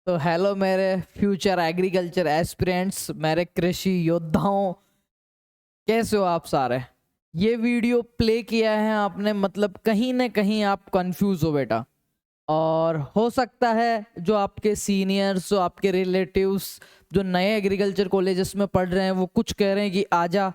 तो हेलो मेरे future agriculture aspirants, मेरे कृषि योद्धाओं, कैसे हो आप सारे। ये वीडियो प्ले किया है आपने, मतलब कहीं ना कहीं आप कंफ्यूज हो बेटा। और हो सकता है जो आपके सीनियर्स, जो आपके रिलेटिव्स जो नए एग्रीकल्चर कॉलेजेस में पढ़ रहे हैं, वो कुछ कह रहे हैं कि आजा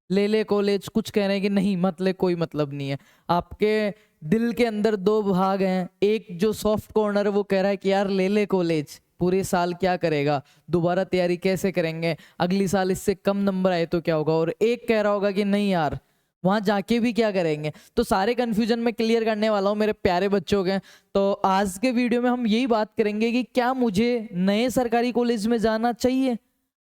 ले ले कॉलेज, कुछ कह रहे हैं कि नहीं मत ले, कोई मतलब नहीं है। आपके दिल के अंदर दो भाग हैं, एक जो सॉफ्ट कॉर्नर है वो कह रहा है कि यार ले ले कॉलेज, पूरे साल क्या करेगा, दोबारा तैयारी कैसे करेंगे, अगली साल इससे कम नंबर आए तो क्या होगा। और एक कह रहा होगा कि नहीं यार वहां जाके भी क्या करेंगे। तो सारे कंफ्यूजन में क्लियर करने वाला हूँ मेरे प्यारे बच्चों के। तो आज के वीडियो में हम यही बात करेंगे कि क्या मुझे नए सरकारी कॉलेज में जाना चाहिए।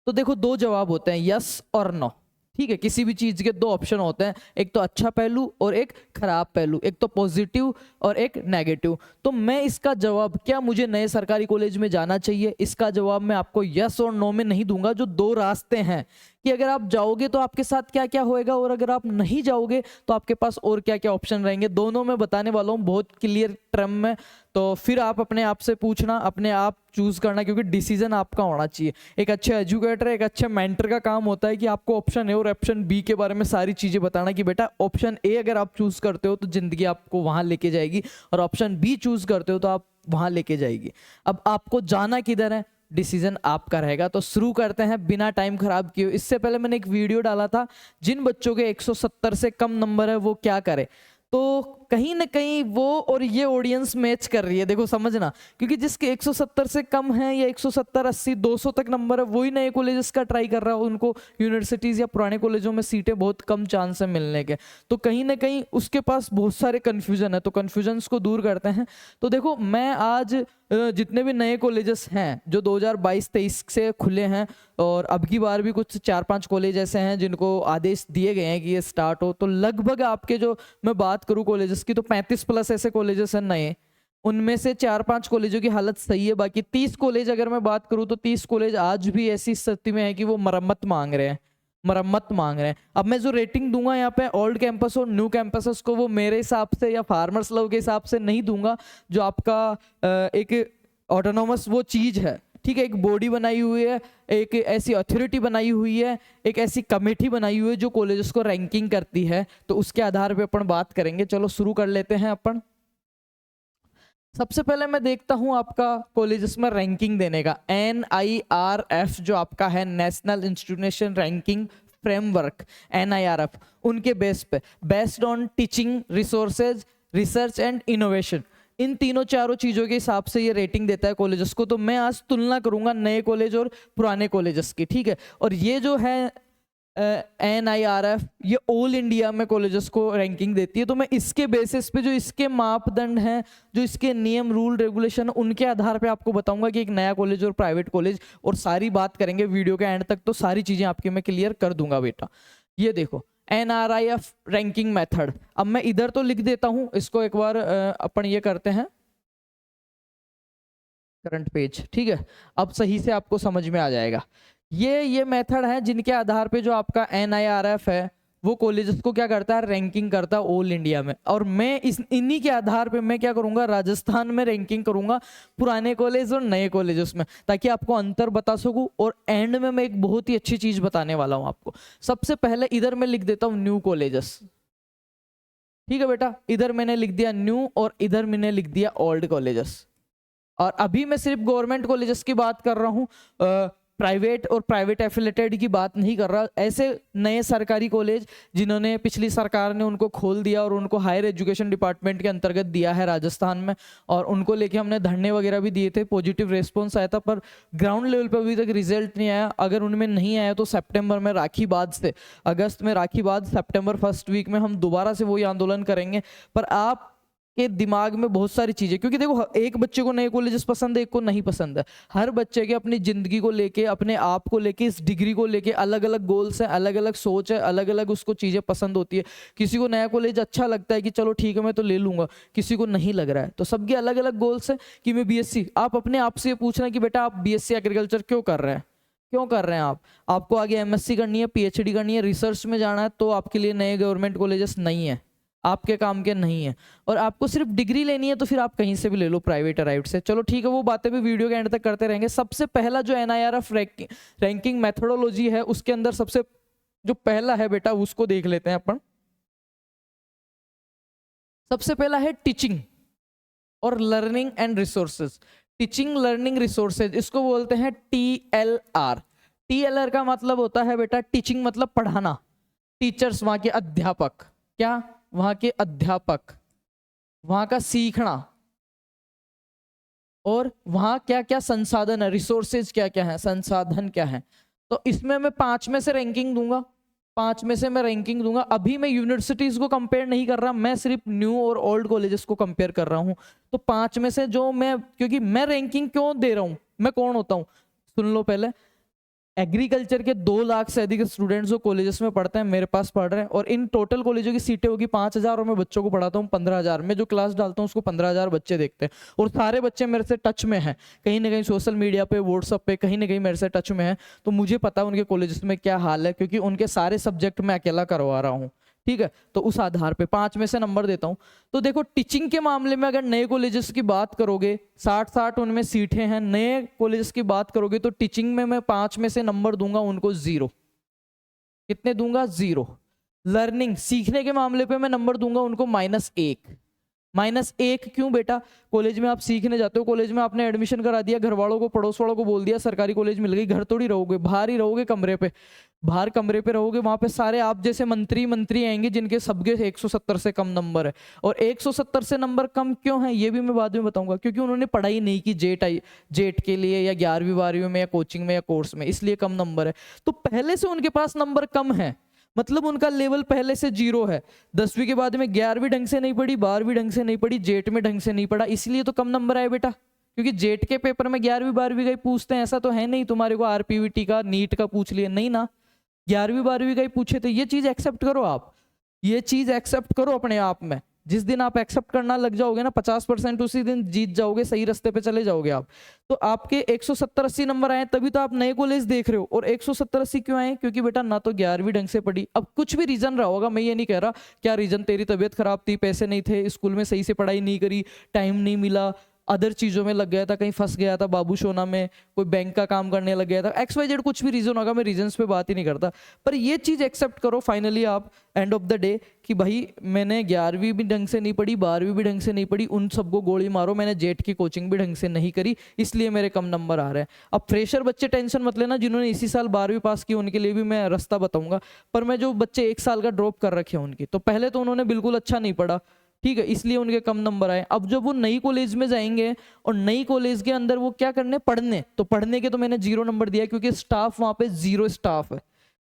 तो देखो, दो जवाब होते हैं, यस और नो। ठीक है, किसी भी चीज के दो ऑप्शन होते हैं, एक तो अच्छा पहलू और एक खराब पहलू, एक तो पॉजिटिव और एक नेगेटिव। तो मैं इसका जवाब, क्या मुझे नए सरकारी कॉलेज में जाना चाहिए, इसका जवाब मैं आपको यस और नो में नहीं दूंगा। जो दो रास्ते हैं कि अगर आप जाओगे तो आपके साथ क्या क्या होएगा, और अगर आप नहीं जाओगे तो आपके पास और क्या क्या ऑप्शन रहेंगे, दोनों मैं बताने वाला हूँ बहुत क्लियर टर्म में। तो फिर आप अपने आप से पूछना, अपने आप चूज करना, क्योंकि डिसीजन आपका होना चाहिए। एक अच्छे एजुकेटर, एक अच्छे मेंटर का काम होता है कि आपको ऑप्शन ए और ऑप्शन बी के बारे में सारी चीजें बताना कि बेटा ऑप्शन ए अगर आप चूज करते हो तो जिंदगी आपको वहां लेके जाएगी, और ऑप्शन बी चूज करते हो तो आप वहां लेके जाएगी। अब आपको जाना किधर है, डिसीजन आपका रहेगा। तो शुरू करते हैं बिना टाइम खराब किए। इससे पहले मैंने एक वीडियो डाला था, जिन बच्चों के 170 से कम नंबर है वो क्या करे। तो कहीं ना कहीं वो और ये ऑडियंस मैच कर रही है, देखो समझना। क्योंकि जिसके 170 से कम है या 170 80 200 तक नंबर है, वही नए कॉलेजेस का ट्राई कर रहा है। उनको यूनिवर्सिटीज या पुराने कॉलेजों में सीटें बहुत कम चांस है मिलने के। तो कहीं ना कहीं उसके पास बहुत सारे कन्फ्यूजन है, तो कन्फ्यूजन्स को दूर करते हैं। तो देखो, मैं आज जितने भी नए कॉलेजेस हैं जो 2022-23 से खुले हैं, और अब की बार भी कुछ 4-5 कॉलेज ऐसे हैं जिनको आदेश दिए गए हैं कि ये स्टार्ट हो, तो लगभग आपके जो मैं बात करूं कॉलेजेस की, तो 35 प्लस ऐसे कॉलेजेस हैं नए। उनमें से 4-5 कॉलेजों की हालत सही है, बाकी 30 कॉलेज अगर मैं बात करूं तो 30 कॉलेज आज भी ऐसी स्थिति में है कि वो मरम्मत मांग रहे हैं, मरम्मत मांग रहे हैं। अब मैं जो रेटिंग दूंगा यहाँ पे ओल्ड कैंपस और न्यू कैंपसेस को, वो मेरे हिसाब से या फार्मर्स लव के हिसाब से नहीं दूंगा। जो आपका एक ऑटोनोमस वो चीज है, ठीक है, एक बॉडी बनाई हुई है, एक ऐसी अथॉरिटी बनाई हुई है, एक ऐसी कमेटी बनाई हुई है जो कॉलेजेस को रैंकिंग करती है। तो उसके आधार पे अपन बात करेंगे। चलो शुरू कर लेते हैं अपन। सबसे पहले मैं देखता हूं आपका कॉलेजेस में रैंकिंग देने का NIRF जो आपका है, national institution ranking framework, NIRF, उनके बेस पे, based on teaching resources, research and innovation, इन तीनों चारों चीजों के हिसाब से ये रेटिंग देता है कॉलेजेस को। तो मैं आज तुलना करूंगा नए कॉलेज और पुराने कॉलेजेस की, ठीक है। और ये जो है NIRF, ये ऑल इंडिया में कॉलेजेस को रैंकिंग देती है। तो मैं इसके बेसिस पे, जो इसके मापदंड हैं, जो इसके नियम रूल रेगुलेशन, उनके आधार पे आपको बताऊंगा कि एक नया कॉलेज और प्राइवेट कॉलेज, और सारी बात करेंगे वीडियो के एंड तक। तो सारी चीजें आपकी मैं क्लियर कर दूंगा बेटा। ये देखो NRIF रैंकिंग मेथड। अब मैं इधर तो लिख देता हूं इसको, एक बार अपन ये करते हैं करंट पेज, ठीक है। अब सही से आपको समझ में आ जाएगा। ये मेथड है जिनके आधार पे जो आपका NIRF है वो कॉलेजेस को क्या करता है, रैंकिंग करता है ऑल इंडिया में। और मैं इन्हीं के आधार पे मैं क्या करूंगा, राजस्थान में रैंकिंग करूंगा पुराने कॉलेज और नए कॉलेजेस में, ताकि आपको अंतर बता सकूं। और एंड में मैं एक बहुत ही अच्छी चीज बताने वाला हूं आपको। सबसे पहले इधर मैं लिख देता हूं न्यू कॉलेजेस, ठीक है बेटा। इधर मैंने लिख दिया न्यू और इधर मैंने लिख दिया ओल्ड कॉलेजेस। और अभी मैं सिर्फ गवर्नमेंट कॉलेजेस की बात कर रहा हूँ, प्राइवेट और प्राइवेट एफिलेटेड की बात नहीं कर रहा। ऐसे नए सरकारी कॉलेज जिन्होंने पिछली सरकार ने उनको खोल दिया और उनको हायर एजुकेशन डिपार्टमेंट के अंतर्गत दिया है राजस्थान में, और उनको लेके हमने धरने वगैरह भी दिए थे, पॉजिटिव रेस्पॉन्स आया था, पर ग्राउंड लेवल पर अभी तक रिजल्ट नहीं आया। अगर उनमें नहीं आया तो सितंबर में राखी बाद से, अगस्त में राखी बाद सितंबर फर्स्ट वीक में हम दोबारा से वही आंदोलन करेंगे। पर आप के दिमाग में बहुत सारी चीजें, क्योंकि देखो एक बच्चे को नए कॉलेजेस पसंद है, एक को नहीं पसंद है। हर बच्चे के अपनी जिंदगी को लेके, अपने आप को लेके, इस डिग्री को लेके अलग अलग गोल्स हैं, अलग अलग सोच है, अलग अलग उसको चीजें पसंद होती है। किसी को नया कॉलेज अच्छा लगता है कि चलो ठीक है मैं तो ले लूंगा, किसी को नहीं लग रहा है। तो सबके अलग अलग गोल्स है कि मैं BSc, आप अपने आप से ये पूछना कि बेटा आप BSc एग्रीकल्चर क्यों कर रहे हैं, क्यों कर रहे हैं आप। आपको आगे MSc करनी है, PhD करनी है, रिसर्च में जाना है, तो आपके लिए नए गवर्नमेंट कॉलेजेस नहीं है। आपके काम के नहीं है। और आपको सिर्फ डिग्री लेनी है तो फिर आप कहीं से भी ले लो, प्राइवेट अराइव्ड से। चलो ठीक है, वो बातें भी वीडियो के एंड तक करते रहेंगे। सबसे पहला जो NIRF रैंकिंग मेथोडोलॉजी है, उसके अंदर सबसे जो पहला है बेटा, उसको देख लेते हैं अपन। सबसे पहला है टीचिंग और learning and resources. Teaching learning resources, इसको बोलते हैं TLR। TLR का मतलब होता है बेटा, टीचिंग मतलब पढ़ाना, टीचर्स वहां के अध्यापक, क्या वहां के अध्यापक, वहां का सीखना, और वहां क्या क्या संसाधन है, रिसोर्सेज क्या क्या है, संसाधन क्या है। तो इसमें मैं 5 में से रैंकिंग दूंगा, 5 में से मैं रैंकिंग दूंगा। अभी मैं यूनिवर्सिटीज को कंपेयर नहीं कर रहा, मैं सिर्फ न्यू और ओल्ड कॉलेजेस को कंपेयर कर रहा हूं। तो 5 में से जो मैं, क्योंकि मैं रैंकिंग क्यों दे रहा हूं, मैं कौन होता हूं, सुन लो पहले। एग्रीकल्चर के 2 लाख से अधिक स्टूडेंट्स जो कॉलेजेस में पढ़ते हैं मेरे पास पढ़ रहे हैं, और इन टोटल कॉलेजों की सीटें होगी 5,000, और मैं बच्चों को पढ़ाता हूँ 15,000। मैं जो क्लास डालता हूँ उसको 15,000 बच्चे देखते हैं, और सारे बच्चे मेरे से टच में हैं, कहीं ना कहीं सोशल मीडिया पे, व्हाट्सअप पे, कहीं ना कहीं मेरे से टच में है। तो मुझे पता है उनके कॉलेजेस में क्या हाल है, क्योंकि उनके सारे सब्जेक्ट मैं अकेला करवा रहा हूँ। ठीक है, तो उस आधार पे 5 में से नंबर देता हूं। तो देखो टीचिंग के मामले में अगर नए कॉलेजेस की बात करोगे, 60 उनमें सीटें हैं, नए कॉलेजेस की बात करोगे तो टीचिंग में मैं 5 में से नंबर दूंगा उनको 0। कितने दूंगा? 0। लर्निंग, सीखने के मामले पे मैं नंबर दूंगा उनको -1। -1 क्यों बेटा? कॉलेज में आप सीखने जाते हो, कॉलेज में आपने एडमिशन करा दिया, घर वालों को, पड़ोस वालों को बोल दिया सरकारी कॉलेज मिल गई, घर थोड़ी रहोगे, बाहर ही रहोगे, कमरे पे, बाहर कमरे पे रहोगे। वहां पे सारे आप जैसे मंत्री आएंगे जिनके सबके 170 से कम नंबर है। और 170 से नंबर कम क्यों है ये भी मैं बाद में बताऊंगा, क्योंकि उन्होंने पढ़ाई नहीं की जेट के लिए, या 11वीं 12वीं में, या कोचिंग में, या कोर्स में, इसलिए कम नंबर है। तो पहले से उनके पास नंबर कम है, मतलब उनका लेवल पहले से 0 है। 10वीं के बाद में 11वीं ढंग से नहीं पढ़ी, 12वीं ढंग से नहीं पढ़ी, जेट में ढंग से नहीं पढ़ा, इसलिए तो कम नंबर आए बेटा। क्योंकि जेट के पेपर में 11वीं 12वीं का ही पूछते हैं, ऐसा तो है नहीं तुम्हारे को RPVT का, नीट का पूछ लिया, नहीं ना, 11वीं 12वीं का ही पूछे। तो ये चीज एक्सेप्ट करो, आप ये चीज एक्सेप्ट करो अपने आप में। जिस दिन आप एक्सेप्ट करना लग जाओगे ना 50%, उसी दिन जीत जाओगे, सही रास्ते पे चले जाओगे आप। तो आपके 170-80 नंबर आए तभी तो आप नए कॉलेज देख रहे हो। और 170-80 क्यों आए? क्योंकि बेटा ना तो 11वीं ढंग से पढ़ी, अब कुछ भी रीजन रहा होगा, मैं ये नहीं कह रहा क्या रीजन, तेरी तबीयत खराब थी, पैसे नहीं थे, स्कूल में सही से पढ़ाई नहीं करी, टाइम नहीं मिला, अदर चीजों में लग गया था, कहीं फंस गया था बाबू सोना में, कोई बैंक का काम करने लग गया था, XYZ कुछ भी रीजन होगा, मैं रीजंस पे बात ही नहीं करता। पर ये चीज एक्सेप्ट करो फाइनली आप एंड ऑफ द डे कि भाई मैंने 11वीं भी ढंग से नहीं पढ़ी, 12वीं भी ढंग से नहीं पढ़ी, उन सबको गोली मारो, मैंने जेट की कोचिंग भी ढंग से नहीं करी, इसलिए मेरे कम नंबर आ रहे हैं। अब फ्रेशर बच्चे टेंशन मत लेना, जिन्होंने इसी साल 12वीं पास की उनके लिए भी मैं रास्ता बताऊंगा। पर मैं जो बच्चे 1 साल का ड्रॉप कर रखे हैं उनकी, तो पहले तो उन्होंने बिल्कुल अच्छा नहीं पढ़ा, ठीक है, इसलिए उनके कम नंबर आए। अब जब वो नई कॉलेज में जाएंगे और नई कॉलेज के अंदर वो क्या करने, पढ़ने, तो पढ़ने के तो मैंने 0 नंबर दिया, क्योंकि स्टाफ वहां पे 0 स्टाफ है,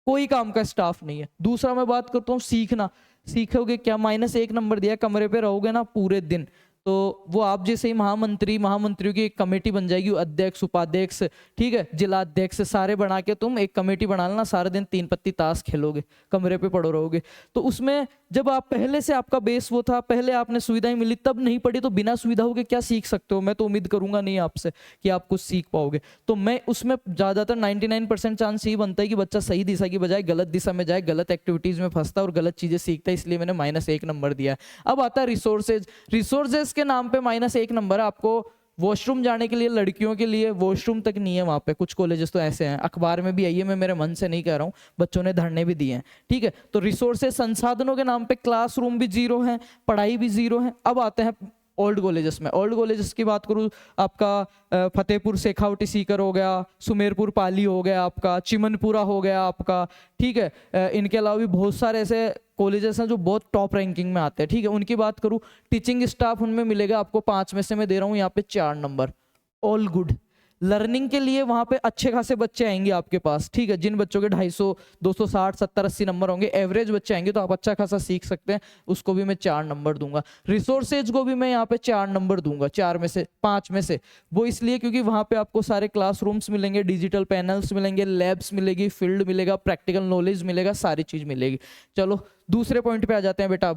कोई काम का स्टाफ नहीं है। दूसरा मैं बात करता हूँ सीखना, सीखोगे क्या? -1 नंबर दिया, कमरे पे रहोगे ना पूरे दिन, तो वो आप जैसे ही महामंत्रियों की एक कमेटी बन जाएगी, अध्यक्ष, उपाध्यक्ष, ठीक है, जिला अध्यक्ष, सारे बना के तुम एक कमेटी बना लेना, सारे दिन 3 पत्ती ताश खेलोगे, कमरे पे पड़ो रहोगे। तो उसमें जब आप पहले से आपका बेस वो था, पहले आपने सुविधाएं मिली, तब नहीं पढ़ी, तो बिना सुविधाओं के क्या सीख सकते हो? मैं तो उम्मीद करूंगा नहीं आपसे कि आप कुछ सीख पाओगे। तो मैं उसमें ज्यादातर 99% चांस यही बनता है कि बच्चा सही दिशा की बजाय गलत दिशा में जाए, गलत एक्टिविटीज में फंसता है और गलत चीजें सीखता है, इसलिए मैंने -1 नंबर दिया है। अब आता है रिसोर्सेज के नाम पे -1 नंबर है। आपको वॉशरूम जाने के लिए, लड़कियों के लिए वॉशरूम तक नहीं है वहां पे, कुछ कॉलेजेस तो ऐसे हैं, अखबार में भी आई है, मैं मेरे मन से नहीं कह रहा हूँ, बच्चों ने धरने भी दिए हैं, ठीक है। तो रिसोर्सेज, संसाधनों के नाम पे क्लासरूम भी 0 है, पढ़ाई भी 0 है। अब आते हैं ओल्ड कॉलेजेस में। ओल्ड कॉलेजेस की बात करूँ, आपका फतेहपुर शेखावटी सीकर हो गया, सुमेरपुर पाली हो गया, आपका चिमनपुरा हो गया आपका, ठीक है। इनके अलावा भी बहुत सारे ऐसे कॉलेजेस हैं जो बहुत टॉप रैंकिंग में आते हैं, ठीक है। उनकी बात करूँ, टीचिंग स्टाफ उनमें मिलेगा आपको 5 में से मैं दे रहा हूँ यहाँ पे 4 नंबर, ऑल गुड। लर्निंग के लिए वहां पे अच्छे खासे बच्चे आएंगे आपके पास, ठीक है, जिन बच्चों के 250, 260, 70, 80 नंबर होंगे, एवरेज बच्चे आएंगे, तो आप अच्छा खासा सीख सकते हैं, उसको भी मैं 4 नंबर दूंगा। रिसोर्सेज को भी मैं यहाँ पे 4 नंबर दूंगा, 4 में से 5 में से। वो इसलिए क्योंकि वहां पे आपको सारे क्लासरूम्स मिलेंगे, डिजिटल पैनल्स मिलेंगे, लैब्स मिलेगी, फील्ड मिलेगा, प्रैक्टिकल नॉलेज मिलेगा, सारी चीज मिलेगी। चलो दूसरे पॉइंट पे आ जाते हैं बेटा।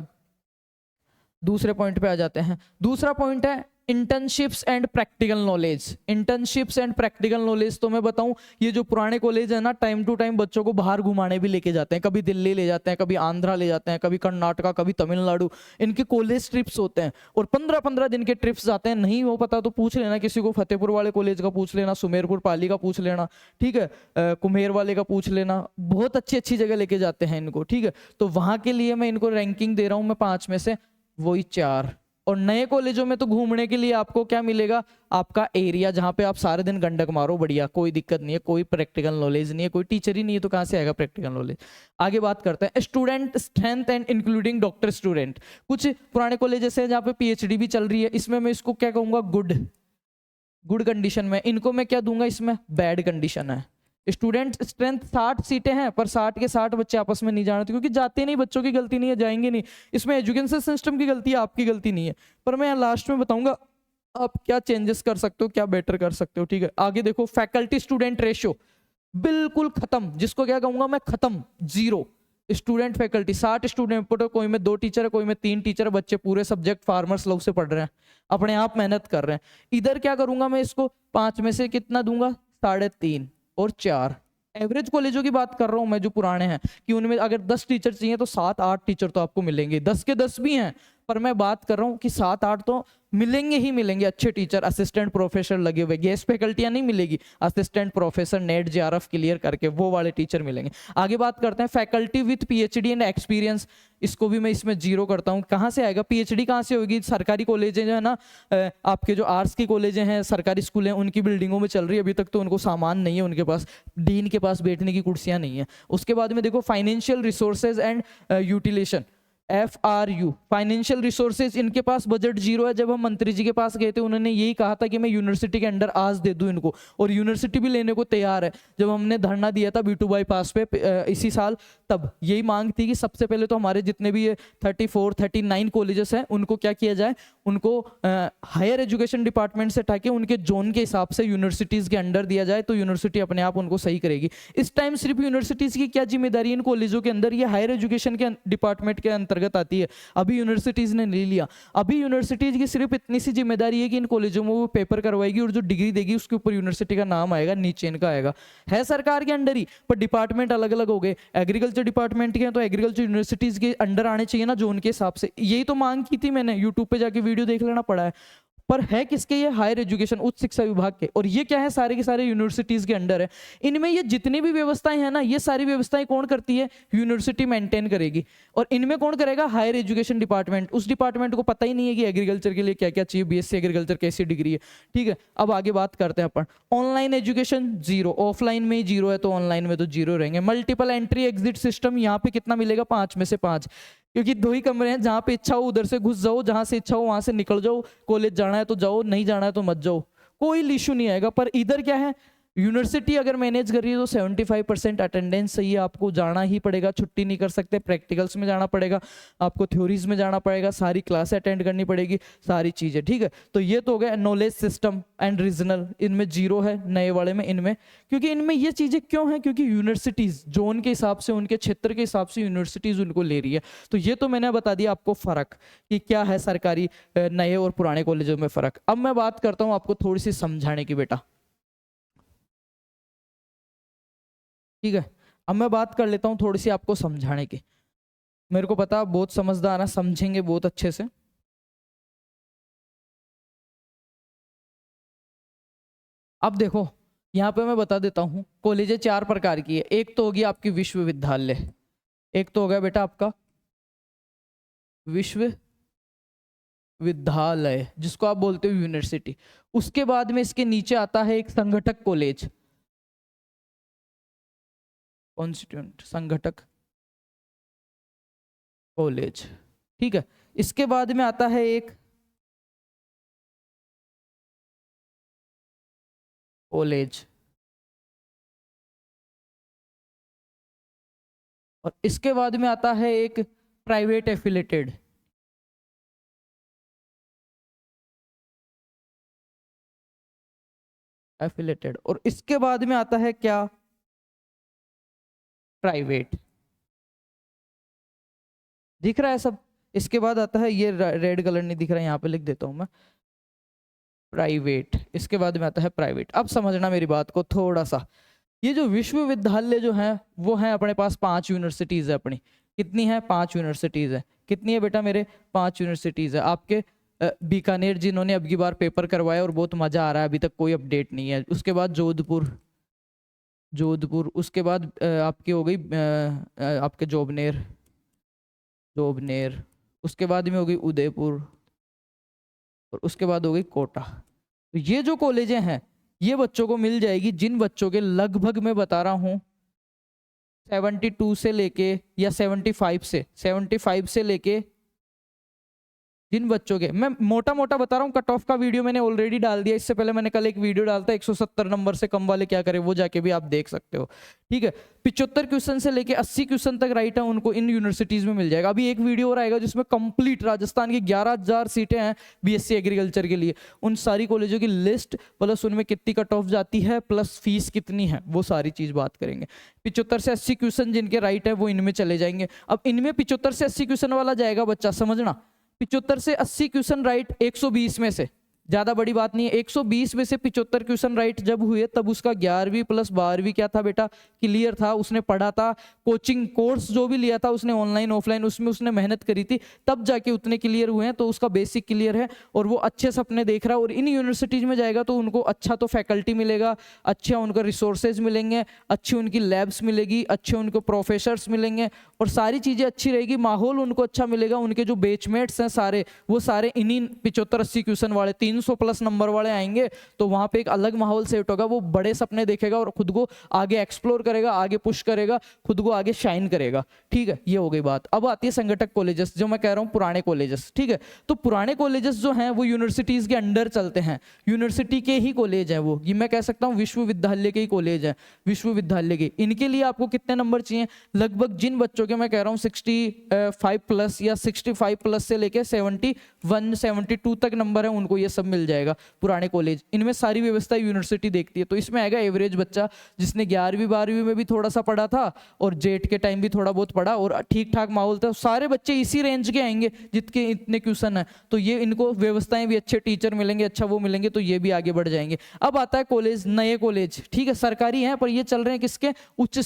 दूसरे पॉइंट पे आ जाते हैं। दूसरा पॉइंट है internships and practical knowledge. Internships and practical knowledge तो मैं बताऊं, ये जो पुराने कॉलेज है ना, टाइम टू टाइम बच्चों को बाहर घुमाने भी लेके जाते हैं। कभी दिल्ली ले जाते हैं, कभी आंध्रा ले जाते हैं, कभी कर्नाटका, कभी तमिलनाडु। इनके कॉलेज ट्रिप्स होते हैं और 15-15 दिन के ट्रिप्स जाते हैं। नहीं हो पता तो पूछ लेना किसी को, फतेहपुर वाले कॉलेज का पूछ लेना, सुमेरपुर पाली का पूछ लेना, ठीक है, कुम्हेर वाले का पूछ लेना। बहुत अच्छी अच्छी जगह लेके जाते हैं इनको, ठीक है। तो वहां के लिए मैं इनको रैंकिंग दे रहा हूं मैं 5 में से वही 4। और नए कॉलेजों में तो घूमने के लिए आपको क्या मिलेगा, आपका एरिया जहां पे आप सारे दिन गंडक मारो, बढ़िया, कोई दिक्कत नहीं है, कोई प्रैक्टिकल नॉलेज नहीं है, कोई टीचर ही नहीं है, तो कहां से आएगा प्रैक्टिकल नॉलेज। आगे बात करते हैं student strength and including doctor student. कुछ पुराने कॉलेजेस हैं जहाँ पे पीएचडी भी चल रही है, इसमें मैं इसको क्या कहूंगा, गुड कंडीशन में। इनको मैं क्या दूंगा, इसमें बैड कंडीशन है। स्टूडेंट स्ट्रेंथ 60 सीटें हैं, पर 60 के 60 बच्चे आपस में नहीं जाने, क्योंकि जाते नहीं, बच्चों की गलती नहीं है, जाएंगे नहीं। इसमें एजुकेशन सिस्टम की गलती है, आपकी गलती नहीं है। पर मैं लास्ट में बताऊंगा आप क्या चेंजेस कर सकते हो, क्या बेटर कर सकते हो, ठीक है। आगे देखो, फैकल्टी स्टूडेंट रेशियो बिल्कुल खत्म, जिसको क्या कहूंगा मैं, खत्म, 0। स्टूडेंट फैकल्टी 60 स्टूडेंट, कोई में 2 टीचर है, कोई में 3 टीचर है, बच्चे पूरे सब्जेक्ट फार्मर्स लोग से पढ़ रहे हैं, अपने आप मेहनत कर रहे हैं। इधर क्या करूंगा मैं, इसको 5 में से कितना दूंगा, 3.5 और 4। एवरेज कॉलेजों की बात कर रहा हूं मैं, जो पुराने हैं, कि उनमें अगर 10 टीचर चाहिए तो 7-8 टीचर तो आपको मिलेंगे। 10 के 10 भी हैं, पर मैं बात कर रहा हूं कि 7-8 तो मिलेंगे ही मिलेंगे अच्छे टीचर। असिस्टेंट प्रोफेसर लगे हुए, गेस्ट फैकल्टियां नहीं मिलेगी, assistant professor net JRF clear करके वो वाले टीचर मिलेंगे। आगे बात करते हैं faculty with PhD and experience. इसको भी मैं इसमें 0 करता हूं। कहां से आएगा, पीएचडी कहां से होगी, सरकारी कॉलेज जो है ना, आपके जो आर्ट्स की कॉलेज हैं, सरकारी स्कूल हैं, उनकी बिल्डिंगों में चल रही है। अभी तक तो उनको सामान नहीं है, उनके पास डीन के पास बैठने की कुर्सियां नहीं है। उसके बाद में देखो financial resources and utilisation, FRU, financial resources. इनके पास बजट 0 है। जब हम मंत्री जी के पास गए थे, उन्होंने यही कहा था कि मैं यूनिवर्सिटी के अंडर आज दे दूं इनको, और यूनिवर्सिटी भी लेने को तैयार है। जब हमने धरना दिया था B2 बाईपास पे इसी साल, तब यही मांग थी कि सबसे पहले तो हमारे जितने भी ये 34-39 कॉलेजेस हैं, उनको क्या किया जाए, उनको हायर एजुकेशन डिपार्टमेंट से हटा के उनके जोन के हिसाब से यूनिवर्सिटीज के अंडर दिया जाए, तो यूनिवर्सिटी अपने आप उनको सही करेगी। इस टाइम सिर्फ यूनिवर्सिटीज की क्या जिम्मेदारी, इन कॉलेजों के अंदर ये हायर एजुकेशन के डिपार्टमेंट के अंतर्गत आती है। अभी यूनिवर्सिटीज ने ले लिया। अभी यूनिवर्सिटीज की सिर्फ इतनी सी जिम्मेदारी है कि इन कॉलेजों में वो पेपर करवाएगी, और जो डिग्री देगी उसके ऊपर यूनिवर्सिटी का नाम आएगा, नीचे इनका आएगा। है सरकार के अंडर ही, पर डिपार्टमेंट अलग अलग हो गए। एग्रीकल्चर डिपार्टमेंट के हैं, तो एग्रीकल्चर यूनिवर्सिटीज के अंडर आने चाहिए ना, जोन के हिसाब से। यही तो मांग की थी मैंने, यूट्यूब पे जाके वीडियो देख लेना पड़ा है। पर है किसके, ये हायर एजुकेशन, उच्च शिक्षा विभाग के। और ये क्या है, सारे के सारे यूनिवर्सिटीज के अंडर है। इनमें ये जितनी भी व्यवस्थाएं हैं ना, ये सारी व्यवस्थाएं कौन करती है, यूनिवर्सिटी मेंटेन करेगी। और इनमें कौन करेगा, हायर एजुकेशन डिपार्टमेंट। उस डिपार्टमेंट को पता ही नहीं है कि एग्रीकल्चर के लिए क्या क्या चाहिए, BSc एग्रीकल्चर कैसी डिग्री है, ठीक है। अब आगे बात करते हैं अपन। ऑनलाइन एजुकेशन 0, ऑफलाइन में ही 0 है, तो ऑनलाइन में तो 0 रहेंगे। मल्टीपल एंट्री एग्जिट सिस्टम, यहाँ पे कितना मिलेगा, 5 में से 5, क्योंकि 2 ही कमरे हैं, जहां पे इच्छा हो उधर से घुस जाओ, जहां से इच्छा हो वहां से निकल जाओ। कॉलेज जाना है तो जाओ, नहीं जाना है तो मत जाओ, कोई इशू नहीं आएगा। पर इधर क्या है, यूनिवर्सिटी अगर मैनेज कर रही है तो 75% अटेंडेंस चाहिए, आपको जाना ही पड़ेगा, छुट्टी नहीं कर सकते। प्रैक्टिकल्स में जाना पड़ेगा, आपको थ्योरीज में जाना पड़ेगा, सारी क्लास अटेंड करनी पड़ेगी, सारी चीजें, ठीक है। तो ये तो हो गया नॉलेज सिस्टम एंड रीजनल, इनमें 0 है, नए वाले में इनमें। क्योंकि इनमें ये चीजें क्यों हैं, क्योंकि यूनिवर्सिटीज जोन के हिसाब से, उनके क्षेत्र के हिसाब से यूनिवर्सिटीज उनको ले रही है। तो ये तो मैंने बता दिया आपको फर्क, कि क्या है सरकारी नए और पुराने कॉलेजों में फर्क। अब मैं बात करता हूँ आपको थोड़ी सी समझाने की बेटा, ठीक है। अब मैं बात कर लेता हूं थोड़ी सी आपको समझाने की। मेरे को पता बहुत समझदार है, समझेंगे बहुत अच्छे से। अब देखो, यहाँ पे मैं बता देता हूँ, कॉलेजें 4 प्रकार की है। एक तो होगी आपकी विश्वविद्यालय, एक तो हो गया बेटा आपका विश्वविद्यालय, जिसको आप बोलते हो यूनिवर्सिटी। उसके बाद में इसके नीचे आता है एक संगठक कॉलेज, कॉन्स्टिट्यूंट संगठक कॉलेज, ठीक है। इसके बाद में आता है एक कॉलेज, और इसके बाद में आता है एक प्राइवेट एफिलेटेड, और इसके बाद में आता है क्या, प्राइवेट। दिख रहा है सब। इसके बाद आता है, ये रेड कलर नहीं दिख रहा है, यहाँ पे लिख देता हूँ मैं, प्राइवेट। इसके बाद में आता है प्राइवेट। अब समझना मेरी बात को थोड़ा सा, ये जो विश्वविद्यालय जो है वो है अपने पास 5 यूनिवर्सिटीज है अपनी। कितनी है? 5 यूनिवर्सिटीज है। कितनी है बेटा मेरे? 5 यूनिवर्सिटीज है। आपके बीकानेर जिन्होंने अब की बार पेपर करवाया और बहुत मजा आ रहा है, अभी तक कोई अपडेट नहीं है। उसके बाद जोधपुर, जोधपुर। उसके बाद आपकी हो गई आपके जोबनेर, जोबनेर। उसके बाद में हो गई उदयपुर, और उसके बाद हो गई कोटा। तो ये जो कॉलेजें हैं ये बच्चों को मिल जाएगी, जिन बच्चों के लगभग मैं बता रहा हूँ 72 से लेके या 75 से लेके, जिन बच्चों के, मैं मोटा मोटा बता रहा हूँ, कट ऑफ का वीडियो मैंने ऑलरेडी डाल दिया। इससे पहले मैंने कल एक वीडियो डालता 170 नंबर से कम वाले क्या करें, वो जाके भी आप देख सकते हो। ठीक है, 75 क्वेश्चन से लेके 80 क्वेश्चन तक राइट है उनको इन यूनिवर्सिटीज में मिल जाएगा। अभी एक वीडियो और आएगा जिसमें कंप्लीट राजस्थान की 11,000 सीटें हैं बीएससी एग्रीकल्चर के लिए, उन सारी कॉलेजों की लिस्ट प्लस उनमें कितनी कट ऑफ जाती है प्लस फीस कितनी है, वो सारी चीज बात करेंगे। 75 से 80 क्वेश्चन जिनके राइट है वो इनमें चले जाएंगे। अब इनमें 75 से 80 क्वेश्चन वाला जाएगा बच्चा, समझना, 75 से 80 क्वेश्चन राइट 120 में से, ज्यादा बड़ी बात नहीं है, 120 में से 75 क्वेश्चन राइट जब हुए तब उसका 11वीं प्लस 12वीं क्या था बेटा, क्लियर था। उसने पढ़ा था, कोचिंग कोर्स जो भी लिया था उसने ऑनलाइन ऑफलाइन, उसमें उसने मेहनत करी थी, तब जाके उतने क्लियर हुए हैं। तो उसका बेसिक क्लियर है और वो अच्छे सपने देख रहा है। और इन यूनिवर्सिटीज में जाएगा तो उनको अच्छा तो फैकल्टी मिलेगा, अच्छे उनको रिसोर्सेज मिलेंगे, अच्छी उनकी लैब्स मिलेगी, अच्छे उनको प्रोफेसर्स मिलेंगे और सारी चीजें अच्छी रहेगी, माहौल उनको अच्छा मिलेगा। उनके जो बेचमेट्स हैं सारे, वो सारे इन्हीं 75-80 क्वेश्चन वाले 300 प्लस नंबर वाले आएंगे। तो वहां पे एक अलग माहौल सेट होगा, वो बड़े सपने देखेगा और खुद को आगे एक्सप्लोर करेगा, आगे पुश करेगा, खुद को आगे शाइन करेगा। ठीक है, ये हो गई बात। अब आती है संगठक कॉलेजेस, जो मैं कह रहा हूं पुराने कॉलेजेस। ठीक है, तो पुराने कॉलेजेस जो हैं वो यूनिवर्सिटीज के अंडर चलते हैं, यूनिवर्सिटी के ही कॉलेज है वो, ये मैं कह सकता हूँ विश्वविद्यालय के ही कॉलेज है, विश्वविद्यालय के। इनके लिए आपको कितने नंबर चाहिए? लगभग जिन बच्चों के मैं कह रहा हूँ 65 प्लस या 65 प्लस से लेके 71 72 तक नंबर है, उनको ये सब मिल जाएगा पुराने कॉलेज। इनमें सारी व्यवस्था यूनिवर्सिटी देखती है। तो इसमें आएगा एवरेज बच्चा जिसने 11वीं 12वीं में भी थोड़ा सा पढ़ा था और जेट के टाइम भी थोड़ा बहुत पढ़ा और ठीक ठाक माहौल था, सारे बच्चे इसी रेंज के आएंगे जितने इतने क्वेश्चन है। तो ये इनको व्यवस्थाएं भी, अच्छे टीचर मिलेंगे, अच्छा वो मिलेंगे, तो ये भी आगे बढ़ जाएंगे। अब आता है कॉलेज, नए कॉलेज। ठीक है, सरकारी हैं पर ये चल रहे हैं किसके? उच्च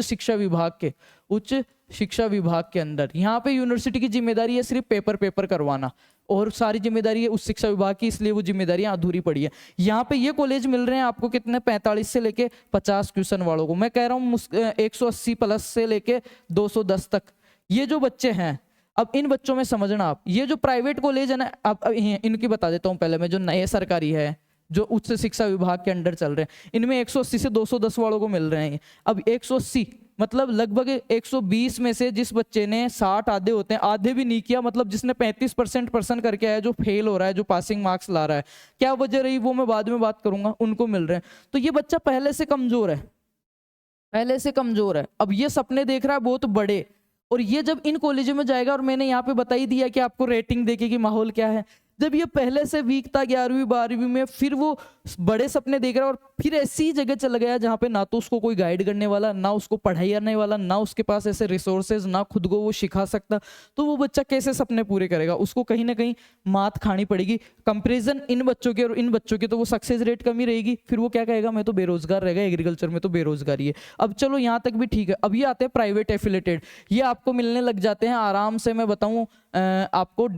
शिक्षा विभाग के, उच्च शिक्षा विभाग के अंदर। यहाँ पे यूनिवर्सिटी की जिम्मेदारी है सिर्फ पेपर करवाना और सारी जिम्मेदारी है उस शिक्षा विभाग की, इसलिए वो जिम्मेदारियां अधूरी पड़ी है। यहाँ पे ये कॉलेज मिल रहे हैं आपको कितने? 45 से लेके 50 क्वेश्चन वालों को। मैं कह रहा हूँ 180 प्लस से लेके 210 तक ये जो बच्चे हैं। अब इन बच्चों में समझना आप, ये जो प्राइवेट कॉलेज है ना, अब इनकी बता देता हूँ पहले मैं, जो नए सरकारी है जो उच्च शिक्षा विभाग के अंडर चल रहे हैं, इनमें 180 से 210 वालों को मिल रहे हैं। अब 180 मतलब लगभग 120 में से जिस बच्चे ने 60, आधे होते हैं, आधे भी नहीं किया, मतलब जिसने 35% करके आया, जो फेल हो रहा है, जो पासिंग मार्क्स ला रहा है, क्या वजह रही वो मैं बाद में बात करूंगा, उनको मिल रहे हैं। तो ये बच्चा पहले से कमजोर है, पहले से कमजोर है। अब ये सपने देख रहा है बहुत बड़े, और ये जब इन कॉलेजों में जाएगा, और मैंने यहाँ पे बता ही दिया कि आपको रेटिंग देखे कि माहौल क्या है, जब ये पहले से वीक था 11वीं 12वीं में, फिर वो बड़े सपने देख रहा है और फिर ऐसी जगह चला गया जहाँ पे ना तो उसको कोई गाइड करने वाला, ना उसको पढ़ाई करने वाला, ना उसके पास ऐसे रिसोर्सेज, ना खुद को वो सिखा सकता, तो वो बच्चा कैसे सपने पूरे करेगा? उसको कहीं ना कहीं मात खानी पड़ेगी। कंपेरिजन इन बच्चों के और इन बच्चों के, तो वो सक्सेस रेट कम ही रहेगी। फिर वो क्या कहेगा? मैं तो बेरोजगार रहेगा, एग्रीकल्चर में तो बेरोजगारी है। अब चलो यहाँ तक भी ठीक है। अब ये आते हैं प्राइवेट एफिलेटेड, ये आपको मिलने लग जाते हैं आराम से। मैं बताऊँ आपको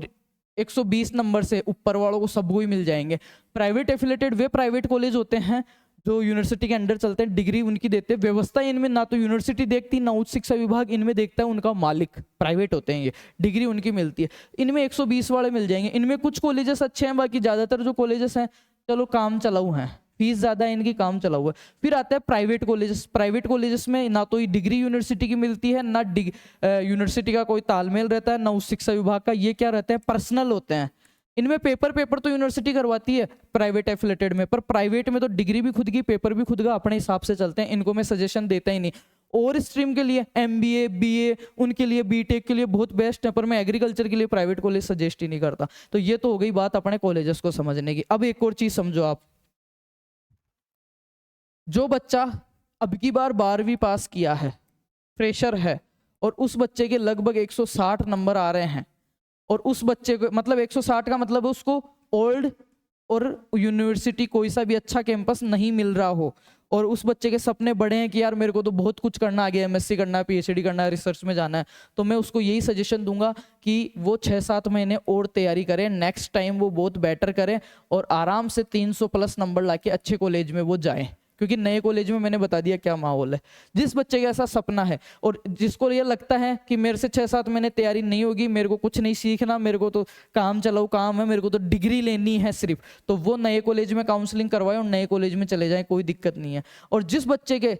120 नंबर से ऊपर वालों को सबको ही मिल जाएंगे। प्राइवेट एफिलेटेड वे प्राइवेट कॉलेज होते हैं जो यूनिवर्सिटी के अंडर चलते हैं, डिग्री उनकी देते हैं। व्यवस्था इनमें ना तो यूनिवर्सिटी देखती, ना उच्च शिक्षा विभाग, इनमें देखता है उनका मालिक, प्राइवेट होते हैं ये, डिग्री उनकी मिलती है। इनमें 120 वाले मिल जाएंगे। इनमें कुछ कॉलेजेस अच्छे हैं, बाकी ज्यादातर जो कॉलेजेस हैं चलो काम चलाऊ हैं, फीस ज्यादा है इनकी, काम चला हुआ है। फिर आता है प्राइवेट कॉलेजेस। प्राइवेट कॉलेजेस में ना तो डिग्री यूनिवर्सिटी की मिलती है, ना यूनिवर्सिटी का कोई तालमेल रहता है, ना उस शिक्षा विभाग का। ये क्या रहते हैं? पर्सनल होते हैं। इनमें पेपर तो यूनिवर्सिटी करवाती है प्राइवेट एफिलेटेड में, पर प्राइवेट में तो डिग्री भी खुद की, पेपर भी खुद का, अपने हिसाब से चलते हैं। इनको मैं सजेशन देता ही नहीं। और स्ट्रीम के लिए MBA BA, उनके लिए BTech के लिए बहुत बेस्ट है, पर मैं एग्रीकल्चर के लिए प्राइवेट कॉलेज सजेस्ट ही नहीं करता। तो ये तो हो गई बात अपने कॉलेजेस को समझने की। अब एक और चीज समझो आप, जो बच्चा अब की बार 12वीं पास किया है, फ्रेशर है, और उस बच्चे के लगभग 160 नंबर आ रहे हैं, और उस बच्चे को मतलब 160 का मतलब उसको ओल्ड और यूनिवर्सिटी कोई सा भी अच्छा कैंपस नहीं मिल रहा हो, और उस बच्चे के सपने बड़े हैं कि यार मेरे को तो बहुत कुछ करना, आगे एमएससी करना है, पीएचडी करना है, रिसर्च में जाना है, तो मैं उसको यही सजेशन दूंगा कि वो 6-7 महीने और तैयारी करें, नेक्स्ट टाइम वो बहुत बेटर करें और आराम से 300 प्लस नंबर लाके अच्छे कॉलेज में वो जाएं। क्योंकि नए कॉलेज में मैंने बता दिया क्या माहौल है। जिस बच्चे का ऐसा सपना है और जिसको ये लगता है कि मेरे से 6-7 महीने तैयारी नहीं होगी, मेरे को कुछ नहीं सीखना, मेरे को तो काम चलाओ काम है, मेरे को तो डिग्री लेनी है सिर्फ, तो वो नए कॉलेज में काउंसलिंग करवाए और नए कॉलेज में चले जाए, कोई दिक्कत नहीं है। और जिस बच्चे के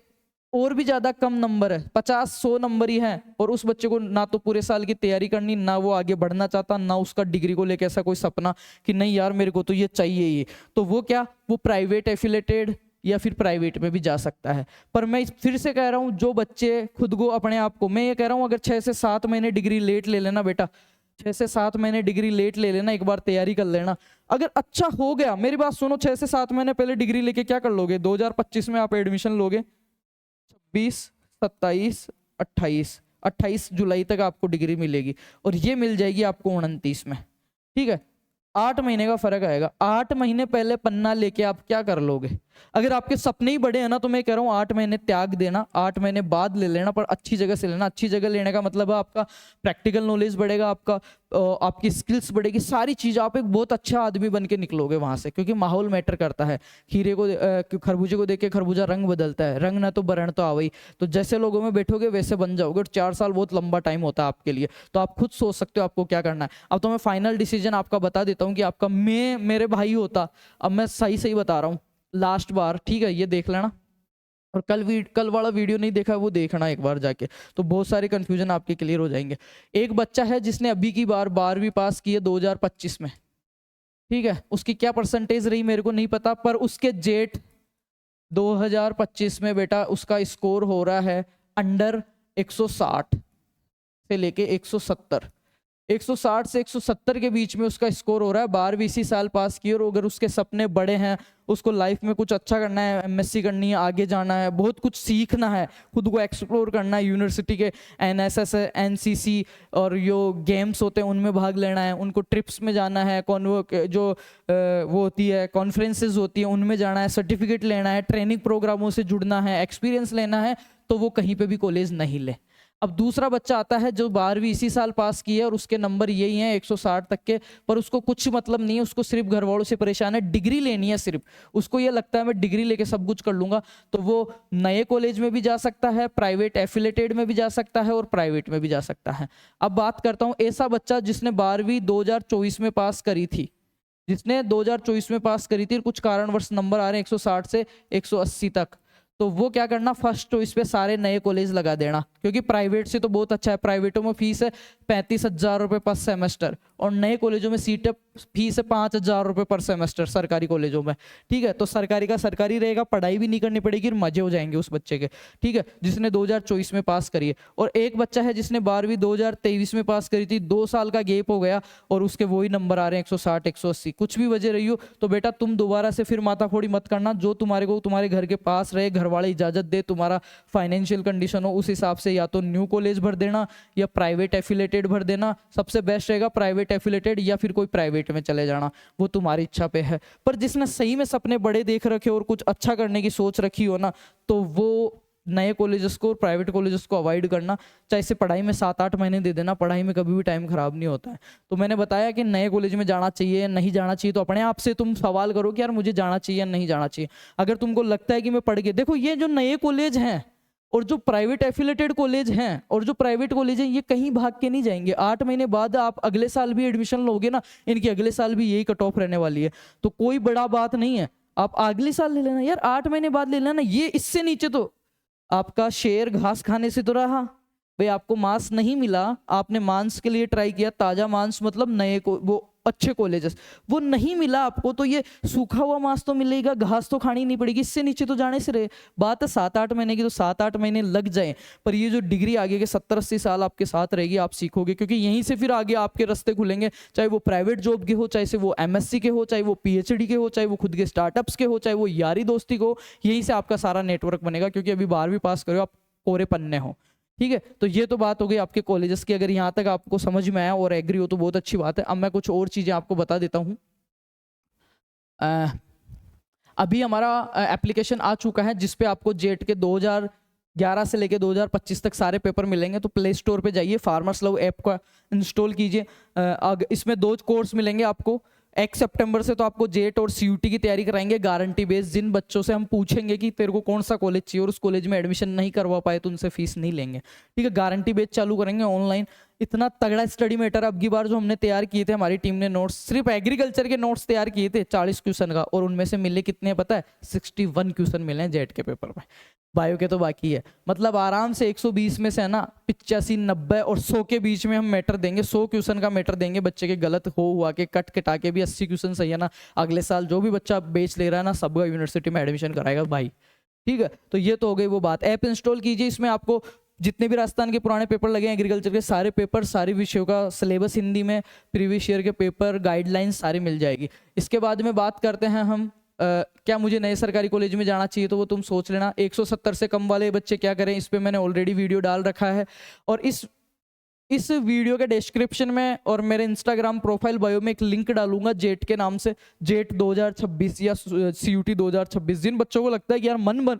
और भी ज्यादा कम नंबर है, 50-100 नंबर ही है, और उस बच्चे को ना तो पूरे साल की तैयारी करनी, ना वो आगे बढ़ना चाहता, ना उसका डिग्री को लेकर ऐसा कोई सपना कि नहीं यार मेरे को तो ये चाहिए ही, तो वो क्या, वो प्राइवेट एफिलेटेड या फिर प्राइवेट में भी जा सकता है। पर मैं फिर से कह रहा हूँ, जो बच्चे खुद को अपने आप को, मैं ये कह रहा हूँ अगर 6 से 7 महीने डिग्री लेट ले लेना बेटा, 6 से 7 महीने डिग्री लेट ले लेना, एक बार तैयारी कर लेना, अगर अच्छा हो गया, मेरी बात सुनो, 6 से 7 महीने पहले डिग्री लेके क्या कर लोगे, 2025 में आप एडमिशन लोगे, 26, 27, 28 जुलाई तक आपको डिग्री मिलेगी, और ये मिल जाएगी आपको 29 में, ठीक है। 8 महीने का फर्क आएगा। 8 महीने पहले पन्ना लेके आप क्या कर लोगे? अगर आपके सपने ही बड़े हैं ना, तो मैं कह रहा हूँ 8 महीने त्याग देना, 8 महीने बाद ले लेना, पर अच्छी जगह से लेना। अच्छी जगह लेने का मतलब है आपका प्रैक्टिकल नॉलेज बढ़ेगा, आपकी स्किल्स बढ़ेगी, सारी चीज, आप एक बहुत अच्छा आदमी बन के निकलोगे वहां से, क्योंकि माहौल मैटर करता है। खीरे को खरबूजे को देख के खरबूजा रंग बदलता है, रंग ना तो बरण तो आवई, तो जैसे लोगों में बैठोगे वैसे बन जाओगे। और 4 साल बहुत लंबा टाइम होता है आपके लिए, तो आप खुद सोच सकते हो आपको क्या करना है। अब तो मैं फाइनल डिसीजन आपका बता देता हूँ कि आपका, मैं मेरे भाई होता, अब मैं सही सही बता रहा हूँ लास्ट बार, ठीक है, ये देख लेना, और कल वाला वीडियो नहीं देखा वो देखना एक बार जाके, तो बहुत सारे कंफ्यूजन आपके क्लियर हो जाएंगे। एक बच्चा है जिसने अभी की बार 12वीं पास की है 2025 में, ठीक है, उसकी क्या परसेंटेज रही मेरे को नहीं पता, पर उसके जेट 2025 में बेटा उसका स्कोर हो रहा है अंडर 160 से लेके 170, 160 से 170 के बीच में उसका स्कोर हो रहा है। 12वीं इसी साल पास की, और अगर उसके सपने बड़े हैं, उसको लाइफ में कुछ अच्छा करना है, एमएससी करनी है, आगे जाना है, बहुत कुछ सीखना है, खुद को एक्सप्लोर करना है, यूनिवर्सिटी के एनएसएस, एनसीसी और जो गेम्स होते हैं उनमें भाग लेना है, उनको ट्रिप्स में जाना है, जो वो होती है कॉन्फ्रेंसेज होती है उनमें जाना है, सर्टिफिकेट लेना है, ट्रेनिंग प्रोग्रामों से जुड़ना है, एक्सपीरियंस लेना है, तो वो कहीं पे भी कॉलेज नहीं ले। अब दूसरा बच्चा आता है जो 12वीं इसी साल पास की है और उसके नंबर यही हैं 160 तक के, पर उसको कुछ मतलब नहीं है, उसको सिर्फ घर वालों से परेशान है, डिग्री लेनी है सिर्फ, उसको ये लगता है मैं डिग्री लेके सब कुछ कर लूंगा, तो वो नए कॉलेज में भी जा सकता है, प्राइवेट एफिलेटेड में भी जा सकता है और प्राइवेट में भी जा सकता है। अब बात करता हूँ ऐसा बच्चा जिसने 12वीं 2024 में पास करी थी, जिसने 2024 में पास करी थी, कुछ कारणवश नंबर आ रहे हैं 160 से 180 तक, तो वो क्या करना, फर्स्ट चॉइस पे सारे नए कॉलेज लगा देना, क्योंकि प्राइवेट से तो बहुत अच्छा है। प्राइवेटों में फीस है 35,000 रुपये पर सेमेस्टर, और नए कॉलेजों में सीट फीस है 5,000 रुपये पर सेमेस्टर सरकारी कॉलेजों में, ठीक है। तो सरकारी का सरकारी रहेगा, पढ़ाई भी नहीं करनी पड़ेगी, मजे हो जाएंगे उस बच्चे के, ठीक है, जिसने 2024 में पास करी है। और एक बच्चा है जिसने 12वीं 2023 में पास करी थी, 2 साल का गैप हो गया और उसके वही नंबर आ रहे हैं 160 180, कुछ भी वजह रही हो, तो बेटा तुम दोबारा से फिर माथाफोड़ी मत करना, जो तुम्हारे को तुम्हारे घर के पास रहे, घर वाले इजाजत दे, तुम्हारा फाइनेंशियल कंडीशन हो उस हिसाब से, या तो न्यू कॉलेज भर देना या प्राइवेट एफिलेटेड भर देना। सबसे बेस्ट रहेगा प्राइवेट एफिलेटेड या फिर कोई प्राइवेट में चले जाना, वो तुम्हारी इच्छा पे है। पर जिसने सही में सपने बड़े देख रखे और कुछ अच्छा करने की सोच रखी हो ना, तो वो नए कॉलेजेस को और प्राइवेट कॉलेजेस को अवॉइड करना, चाहे से पढ़ाई में 7-8 महीने दे देना, पढ़ाई में कभी भी टाइम खराब नहीं होता है। तो मैंने बताया कि नए कॉलेज में जाना चाहिए या नहीं जाना चाहिए, तो अपने आप से तुम सवाल करो कि यार मुझे जाना चाहिए या नहीं जाना चाहिए। अगर तुमको लगता है कि मैं पढ़ के, देखो ये जो नए कॉलेज हैं और जो प्राइवेट एफिलेटेड कॉलेज हैं और जो प्राइवेट कॉलेज हैं, ये कहीं भाग के नहीं जाएंगे। 8 महीने बाद आप अगले साल भी एडमिशन लोगे ना, इनकी अगले साल भी यही कट ऑफ रहने वाली है, तो कोई बड़ा बात नहीं है, आप अगले साल ले लेना यार, 8 महीने बाद ले लेना। ये इससे नीचे तो आपका शेर घास खाने से तो रहा भाई, आपको मांस नहीं मिला, आपने मांस के लिए ट्राई किया, ताजा मांस मतलब नए को वो अच्छे कॉलेजेस, वो नहीं मिला आपको, तो ये सूखा हुआ मांस तो मिलेगा, घास तो खानी नहीं पड़ेगी, इससे नीचे तो जाने से रहे। बात है 7-8 महीने की, तो 7-8 महीने लग जाए, पर ये जो डिग्री आगे के 70-80 साल आपके साथ रहेगी, आप सीखोगे, क्योंकि यहीं से फिर आगे आपके रास्ते खुलेंगे, चाहे वो प्राइवेट जॉब के हो, चाहे से वो एमएससी के हो, चाहे वो पीएचडी के हो, चाहे वो खुद के स्टार्टअप्स के हो, चाहे वो यारी दोस्ती को, यहीं से आपका सारा नेटवर्क बनेगा, क्योंकि अभी 12वीं पास करो आप कोरे पन्ने हो। ठीक है, तो ये तो बात हो गई आपके कॉलेजेस की। अगर यहाँ तक आपको समझ में आया और एग्री हो तो बहुत अच्छी बात है। अब मैं कुछ और चीज़ें आपको बता देता हूँ। अभी हमारा एप्लीकेशन आ चुका है जिस पे आपको जेट के 2011 से लेके 2025 तक सारे पेपर मिलेंगे। तो प्ले स्टोर पे जाइए, फार्मर्स लव ऐप का इंस्टॉल कीजिए। इसमें 2 कोर्स मिलेंगे आपको। 1 सितंबर से तो आपको जेट और सीयूटी की तैयारी कराएंगे गारंटी बेस। जिन बच्चों से हम पूछेंगे कि तेरे को कौन सा कॉलेज चाहिए और उस कॉलेज में एडमिशन नहीं करवा पाए तो उनसे फीस नहीं लेंगे, ठीक है। गारंटी बेस चालू करेंगे ऑनलाइन। इतना तगड़ा स्टडी मैटर अब की बार जो हमने तैयार किए थे, हमारी टीम ने नोट्स, सिर्फ एग्रीकल्चर के नोट्स तैयार किए थे 40 क्वेश्चन का, और उनमें से मिले कितने हैं पता है? 61 क्वेश्चन मिले हैं जेट के पेपर में। बायो के तो बाकी है। मतलब आराम से 120 में से है ना 85, 90 और 100 के बीच में हम मैटर देंगे। 100 क्वेश्चन का मैटर देंगे। बच्चे के गलत हो हुआ के कट कटा के भी 80 क्वेश्चन सही है ना, अगले साल जो भी बच्चा बेच ले रहा है ना, सबका यूनिवर्सिटी में एडमिशन कराएगा भाई, ठीक है। तो ये तो हो गई वो बात। ऐप इंस्टॉल कीजिए, इसमें आपको जितने भी राजस्थान के पुराने पेपर लगे हैं एग्रीकल्चर के, सारे पेपर, सारे विषयों का सिलेबस हिंदी में, प्रीवियस ईयर के पेपर, गाइडलाइंस सारी मिल जाएगी। इसके बाद में बात करते हैं हम क्या मुझे नए सरकारी कॉलेज में जाना चाहिए, तो वो तुम सोच लेना। 170 से कम वाले बच्चे क्या करें, इस पे मैंने ऑलरेडी वीडियो डाल रखा है। और इस वीडियो के डिस्क्रिप्शन में और मेरे इंस्टाग्राम प्रोफाइल बायो में एक लिंक डालूंगा जेट के नाम से, जेट 2026 या सीयूटी 2026। जिन बच्चों को लगता है कि यार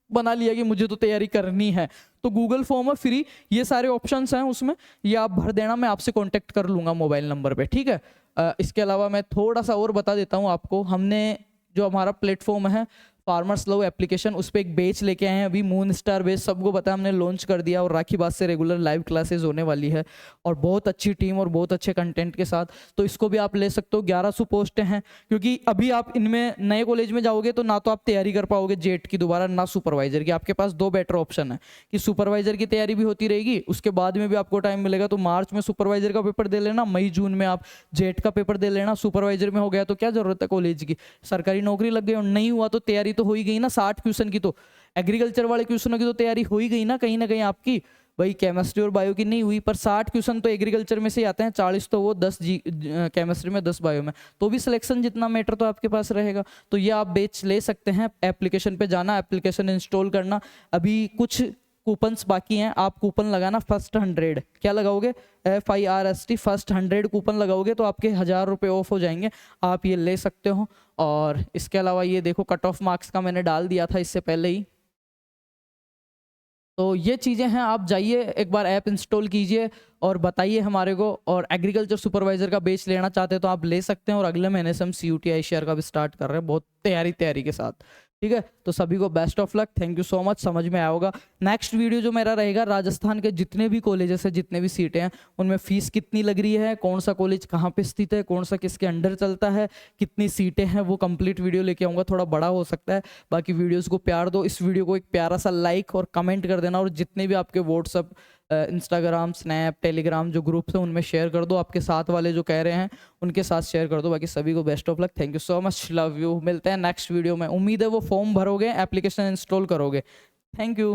बना लिया कि मुझे तो तैयारी करनी है, तो गूगल फॉर्म है फ्री, ये सारे ऑप्शंस हैं उसमें, ये आप भर देना, मैं आपसे कांटेक्ट कर लूंगा मोबाइल नंबर पे, ठीक है। इसके अलावा मैं थोड़ा सा और बता देता हूँ आपको। हमने जो हमारा प्लेटफॉर्म है फार्मर्स लव एप्लीकेशन, उस पर एक बेच लेके आए हैं अभी, मून स्टार बेच, सबको पता है, हमने लॉन्च कर दिया। और राखी बात से रेगुलर लाइव क्लासेस होने वाली है और बहुत अच्छी टीम और बहुत अच्छे कंटेंट के साथ। तो इसको भी आप ले सकते हो। 1100 पोस्टें हैं, क्योंकि अभी आप इनमें नए कॉलेज में जाओगे तो ना तो आप तैयारी कर पाओगे जेट की दोबारा, ना सुपरवाइजर की। आपके पास 2 बेटर ऑप्शन है कि सुपरवाइजर की तैयारी भी होती रहेगी, उसके बाद में भी आपको टाइम मिलेगा तो मार्च में सुपरवाइजर का पेपर दे लेना, मई जून में आप जेट का पेपर दे लेना। सुपरवाइजर में हो गया तो क्या जरूरत है कॉलेज की, सरकारी नौकरी लग गई। और नहीं हुआ तो तैयारी तो हो ही गई ना। 60 क्वेश्चन की तो एग्रीकल्चर वाले क्वेश्चनों की तो तैयारी हो ही गई ना कहीं आपकी। भाई केमिस्ट्री और बायो की नहीं हुई, पर 60 क्वेश्चन तो एग्रीकल्चर में से आते हैं, 40 तो वो, 10 केमिस्ट्री में, 10 बायो में, तो भी सिलेक्शन जितना मैटर तो आपके पास रहेगा। तो ये आप बेच ले सकते हैं। एप्लीकेशन पे जाना, एप्लीकेशन इंस्टॉल करना। अभी कुछ कूपन्स बाकी हैं, आप कूपन लगाना फर्स्ट 100। क्या लगाओगे? FIRST, फर्स्ट 100 कूपन लगाओगे तो आपके 1000 रुपये ऑफ हो जाएंगे। आप ये ले सकते हो। और इसके अलावा ये देखो कट ऑफ मार्क्स का मैंने डाल दिया था इससे पहले ही। तो ये चीज़ें हैं, आप जाइए एक बार ऐप इंस्टॉल कीजिए और बताइए हमारे को। और एग्रीकल्चर सुपरवाइजर का बेच लेना चाहते हैं तो आप ले सकते हैं। और अगले महीने से हम CUT ICAR का भी स्टार्ट कर रहे हैं, बहुत तैयारी के साथ, ठीक है। तो सभी को best of luck, thank you so much, समझ में आया होगा। नेक्स्ट वीडियो जो मेरा रहेगा, राजस्थान के जितने भी कॉलेजेस हैं, जितने भी सीटें हैं, उनमें फीस कितनी लग रही है, कौन सा कॉलेज कहाँ पे स्थित है, कौन सा किसके अंडर चलता है, कितनी सीटें हैं, वो कंप्लीट वीडियो लेके आऊँगा। थोड़ा बड़ा हो सकता है, बाकी वीडियोज़ को प्यार दो। इस वीडियो को एक प्यारा सा लाइक और कमेंट कर देना। और जितने भी आपके व्हाट्सअप, इंस्टाग्राम, स्नैप, टेलीग्राम जो ग्रुप्स हैं उनमें शेयर कर दो। आपके साथ वाले जो कह रहे हैं उनके साथ शेयर कर दो। बाकी सभी को best of luck, thank you so much, love you. मिलते हैं नेक्स्ट वीडियो में। उम्मीद है वो फॉर्म भरोगे, एप्लीकेशन इंस्टॉल करोगे। Thank you.